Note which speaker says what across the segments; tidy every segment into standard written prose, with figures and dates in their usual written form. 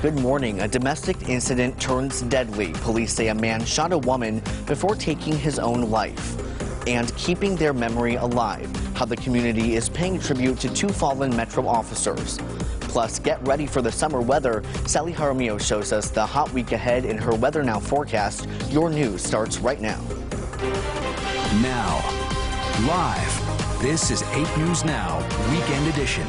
Speaker 1: Good morning. A domestic incident turns deadly. Police say a man shot a woman before taking his own life and keeping their memory alive. How the community is paying tribute to two fallen Metro officers. Plus, get ready for the summer weather. Sally Jaramillo shows us the hot week ahead in her Weather Now forecast. Your news starts right now.
Speaker 2: Now, live, this is 8 News Now, Weekend Edition.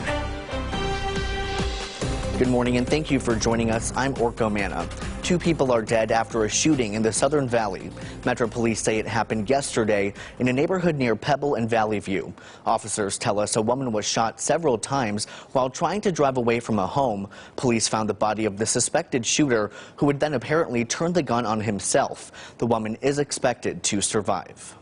Speaker 1: Good morning and thank you for joining us. I'm Orko Manna. Two people are dead after a shooting in the Southern Valley. Metro Police say it happened yesterday in a neighborhood near Pebble and Valley View. Officers tell us a woman was shot several times while trying to drive away from a home. Police found the body of the suspected shooter, who would then apparently turn the gun on himself. The woman is expected to survive.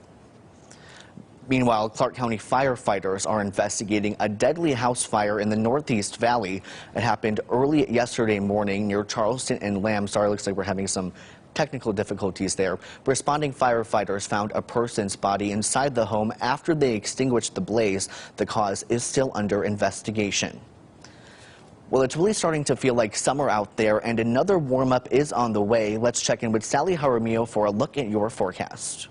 Speaker 1: Meanwhile, Clark County firefighters are investigating a deadly house fire in the Northeast Valley. It happened early yesterday morning near Charleston and Lamb. Sorry, looks like we're having some technical difficulties there. Responding firefighters found a person's body inside the home after they extinguished the blaze. The cause is still under investigation. Well, it's really starting to feel like summer out there, and another warm-up is on the way. Let's check in with Sally Jaramillo for a look at your forecast.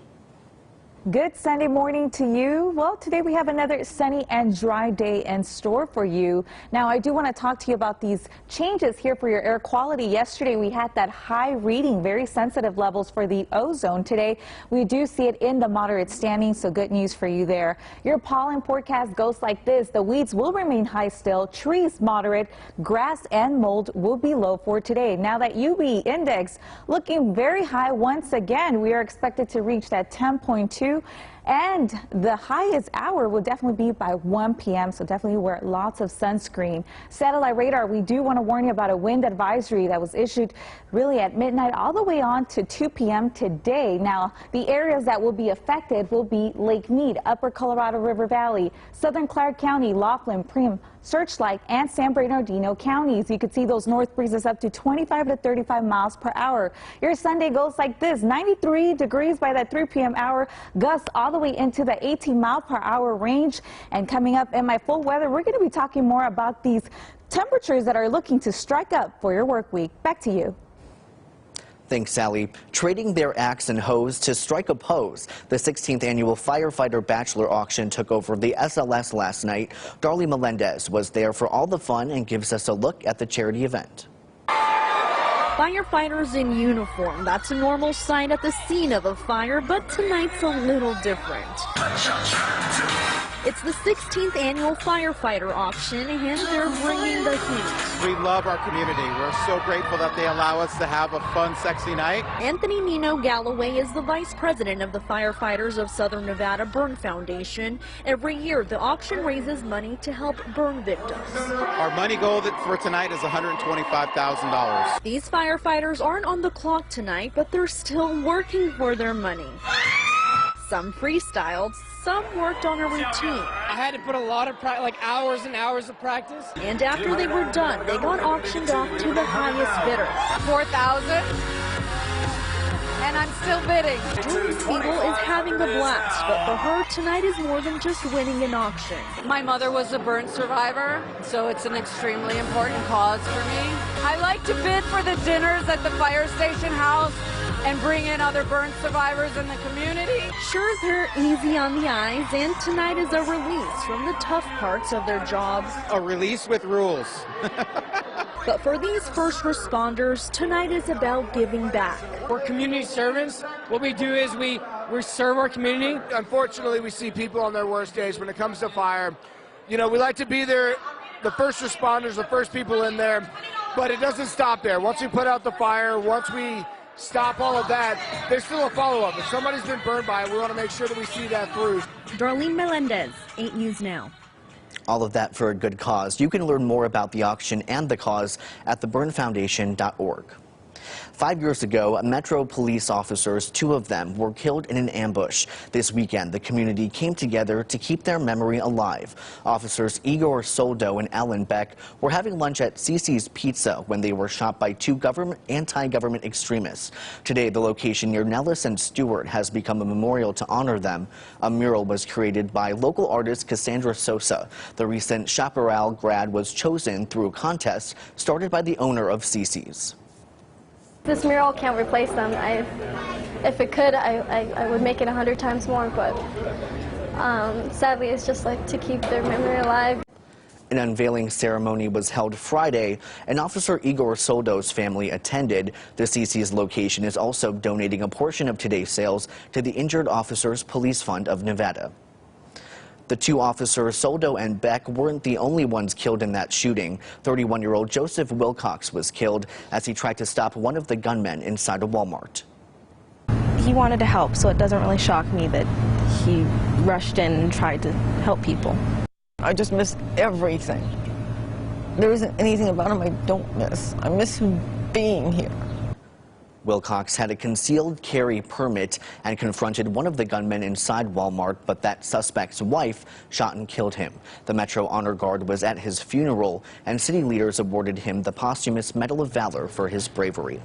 Speaker 3: Good Sunday morning to you. Well, today we have another sunny and dry day in store for you. Now, I do want to talk to you about these changes here for your air quality. Yesterday, we had that high reading, very sensitive levels for the ozone. Today, we do see it in the moderate standing, so good news for you there. Your pollen forecast goes like this. The weeds will remain high still, trees moderate, grass and mold will be low for today. Now, that UV index looking very high once again. We are expected to reach that 10.2. And the highest hour will definitely be by 1 p.m., so definitely wear lots of sunscreen. Satellite radar, we do want to warn you about a wind advisory that was issued really at midnight all the way on to 2 p.m. today. Now, the areas that will be affected will be Lake Mead, Upper Colorado River Valley, Southern Clark County, Laughlin, Primm, Searchlight, and San Bernardino counties. You could see those north breezes up to 25 to 35 miles per hour. Your Sunday goes like this: 93 degrees by that 3 p.m. hour, gusts all the way into the 18 mile per hour range. And coming up in my full weather, we're going to be talking more about these temperatures that are looking to strike up for your work week. Back to you.
Speaker 1: Thanks, Sally. Trading their axe and hose to strike a pose. The 16th annual Firefighter Bachelor Auction took over the SLS last night. Darlene Melendez was there for all the fun and gives us a look at the charity event.
Speaker 4: Firefighters in uniform. That's a normal sight at the scene of a fire, but tonight's a little different. It's the 16th annual firefighter auction, and they're bringing the heat.
Speaker 5: We love our community. We're so grateful that they allow us to have a fun, sexy night.
Speaker 4: Anthony Nino Galloway is the vice president of the Firefighters of Southern Nevada Burn Foundation. Every year, the auction raises money to help burn victims.
Speaker 5: Our money goal for tonight is $125,000.
Speaker 4: These firefighters aren't on the clock tonight, but they're still working for their money. Some freestyled, some worked on a routine.
Speaker 6: I had to put a lot of hours and hours of practice.
Speaker 4: And after they were done, they got auctioned off to the highest bidder.
Speaker 7: $4,000. And I'm still bidding.
Speaker 4: Julie Siegel is having a blast, but for her, tonight is more than just winning an auction.
Speaker 7: My mother was a burn survivor, so it's an extremely important cause for me. I like to bid for the dinners at the fire station house and bring in other burn survivors in the community.
Speaker 4: Sure, they're easy on the eyes, and tonight is a release from the tough parts of their jobs.
Speaker 5: A release with rules.
Speaker 4: But for these first responders, tonight is about giving back.
Speaker 6: We're community servants. What we do is we serve our community.
Speaker 8: Unfortunately, we see people on their worst days when it comes to fire. You know, we like to be there, the first responders, the first people in there, but it doesn't stop there. Once we put out the fire, once we stop all of that, there's still a follow-up. If somebody's been burned by it, we want to make sure that we see that through.
Speaker 4: Darlene Melendez, 8 News Now.
Speaker 1: All of that for a good cause. You can learn more about the auction and the cause at theburnfoundation.org. 5 years ago, Metro police officers, 2 of them, were killed in an ambush. This weekend, the community came together to keep their memory alive. Officers Igor Soldo and Alan Beck were having lunch at Cici's Pizza when they were shot by 2 anti-government extremists. Today, the location near Nellis and Stewart has become a memorial to honor them. A mural was created by local artist Cassandra Sosa. The recent Chaparral grad was chosen through a contest started by the owner of Cici's.
Speaker 9: This mural can't replace them. If it could, I would make it 100 times more, but sadly it's just like to keep their memory alive.
Speaker 1: An unveiling ceremony was held Friday, and Officer Igor Soldo's family attended. The Cici's location is also donating a portion of today's sales to the Injured Officers Police Fund of Nevada. The 2 officers, Soldo and Beck, weren't the only ones killed in that shooting. 31-year-old Joseph Wilcox was killed as he tried to stop one of the gunmen inside a Walmart.
Speaker 10: He wanted to help, so it doesn't really shock me that he rushed in and tried to help people.
Speaker 11: I just miss everything. There isn't anything about him I don't miss. I miss him being here.
Speaker 1: Wilcox had a concealed carry permit and confronted one of the gunmen inside Walmart, but that suspect's wife shot and killed him. The Metro Honor Guard was at his funeral, and city leaders awarded him the posthumous Medal of Valor for his bravery.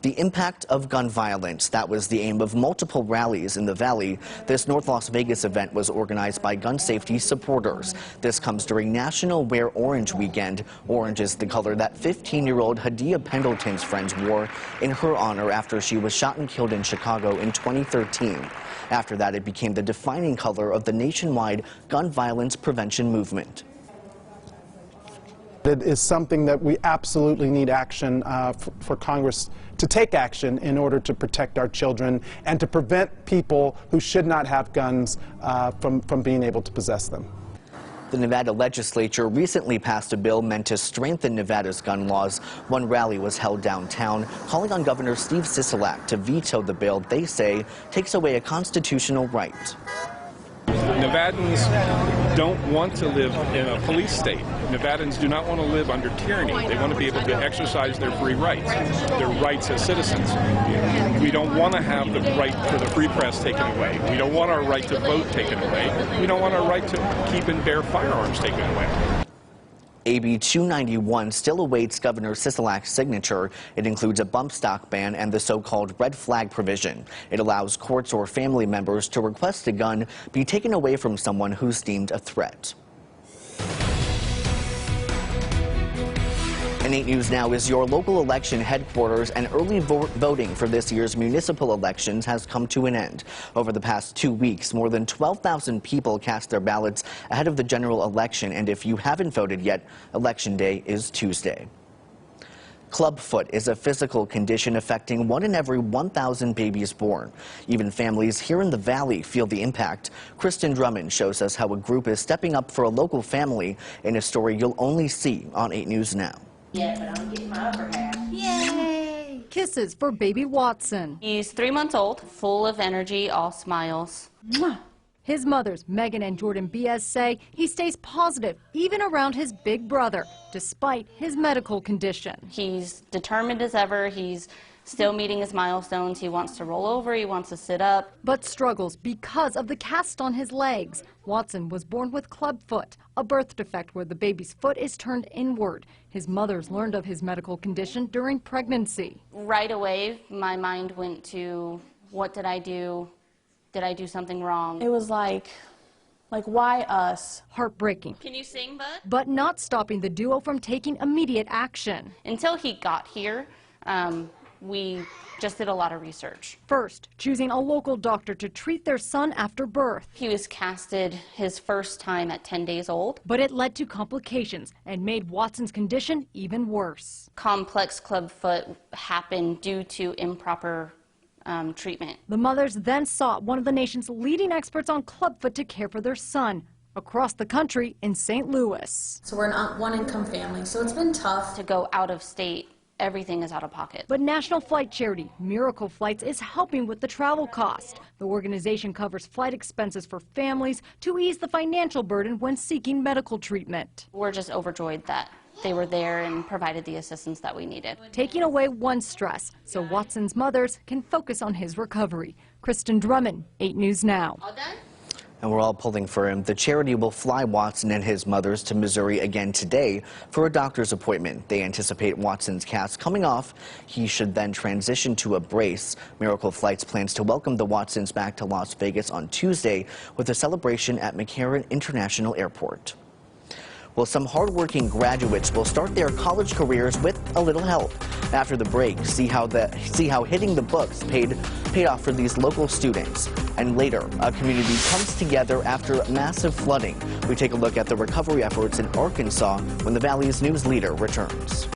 Speaker 1: The impact of gun violence, that was the aim of multiple rallies in the Valley. This North Las Vegas event was organized by gun safety supporters. This comes during National Wear Orange weekend. Orange is the color that 15-year-old Hadia Pendleton's friends wore in her honor after she was shot and killed in Chicago in 2013. After that, it became the defining color of the nationwide gun violence prevention movement.
Speaker 12: It is something that we absolutely need action for Congress to take action in order to protect our children and to prevent people who should not have guns from being able to possess them.
Speaker 1: The Nevada legislature recently passed a bill meant to strengthen Nevada's gun laws. One rally was held downtown, calling on Governor Steve Sisolak to veto the bill they say takes away a constitutional right.
Speaker 13: Nevadans don't want to live in a police state. Nevadans do not want to live under tyranny. They want to be able to exercise their free rights, their rights as citizens. We don't want to have the right for the free press taken away. We don't want our right to vote taken away. We don't want our right to keep and bear firearms taken away.
Speaker 1: AB 291 still awaits Governor Sisolak's signature. It includes a bump stock ban and the so-called red flag provision. It allows courts or family members to request a gun be taken away from someone who's deemed a threat. And 8 News Now is your local election headquarters, and early voting for this year's municipal elections has come to an end. Over the past 2 weeks, more than 12,000 people cast their ballots ahead of the general election, and if you haven't voted yet, Election Day is Tuesday. Clubfoot is a physical condition affecting 1 in every 1,000 babies born. Even families here in the Valley feel the impact. Kristen Drummond shows us how a group is stepping up for a local family in a story you'll only see on 8 News Now.
Speaker 14: Yeah, but I'm getting my upper half.
Speaker 15: Yay! Kisses for baby Watson.
Speaker 16: He's 3 months old, full of energy, all smiles.
Speaker 15: Mwah. His mothers, Megan and Jordan Biaz, say he stays positive even around his big brother, despite his medical condition.
Speaker 16: He's determined as ever. He's still meeting his milestones. He wants to roll over. He wants to sit up.
Speaker 15: But struggles because of the cast on his legs. Watson was born with clubfoot, a birth defect where the baby's foot is turned inward. His mothers learned of his medical condition during pregnancy.
Speaker 16: Right away, my mind went to, what did I do? Did I do something wrong?
Speaker 17: It was like why us?
Speaker 15: Heartbreaking.
Speaker 16: Can you sing, bud?
Speaker 15: But not stopping the duo from taking immediate action.
Speaker 16: Until he got here, we just did a lot of research.
Speaker 15: First, choosing a local doctor to treat their son after birth.
Speaker 16: He was casted his first time at 10 days old.
Speaker 15: But it led to complications and made Watson's condition even worse.
Speaker 16: Complex clubfoot happened due to improper treatment.
Speaker 15: The mothers then sought one of the nation's leading experts on clubfoot to care for their son across the country in St. Louis.
Speaker 17: So we're an one-income family, so it's been tough
Speaker 16: to go out of state. Everything is out of pocket.
Speaker 15: But national flight charity Miracle Flights is helping with the travel cost. The organization covers flight expenses for families to ease the financial burden when seeking medical treatment.
Speaker 16: We're just overjoyed that they were there and provided the assistance that we needed.
Speaker 15: Taking away one stress so Watson's mothers can focus on his recovery. Kristen Drummond, 8 News Now.
Speaker 1: And we're all pulling for him. The charity will fly Watson and his mothers to Missouri again today for a doctor's appointment. They anticipate Watson's cast coming off. He should then transition to a brace. Miracle Flights plans to welcome the Watsons back to Las Vegas on Tuesday with a celebration at McCarran International Airport. Well, some hardworking graduates will start their college careers with a little help. After the break, see how hitting the books paid off for these local students. And later, a community comes together after massive flooding. We take a look at the recovery efforts in Arkansas when the Valley's news leader returns.